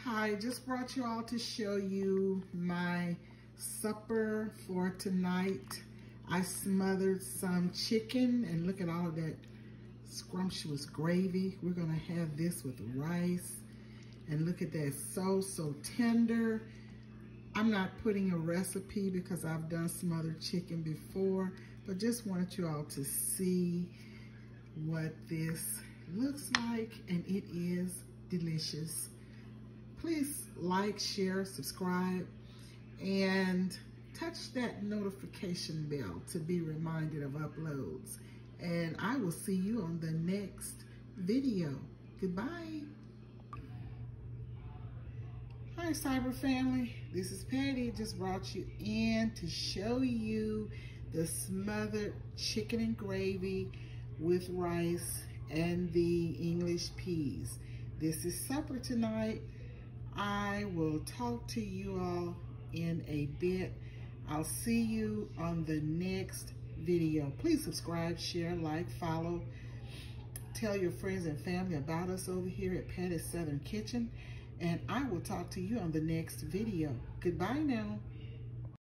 Hi, just brought you all to show you my supper for tonight. I smothered some chicken and look at all of that scrumptious gravy. We're gonna have this with rice and look at that, so tender. I'm not putting a recipe because I've done smothered chicken before, but just wanted you all to see what this looks like, and it is delicious. Please like, share, subscribe, and touch that notification bell to be reminded of uploads. And I will see you on the next video. Goodbye. Hi, Cyber family. This is Patti. Just brought you in to show you the smothered chicken and gravy with rice and the English peas. This is supper tonight. I will talk to you all in a bit. I'll see you on the next video. Please subscribe, share, like, follow. Tell your friends and family about us over here at Patti's Southern Kitchen. And I will talk to you on the next video. Goodbye now.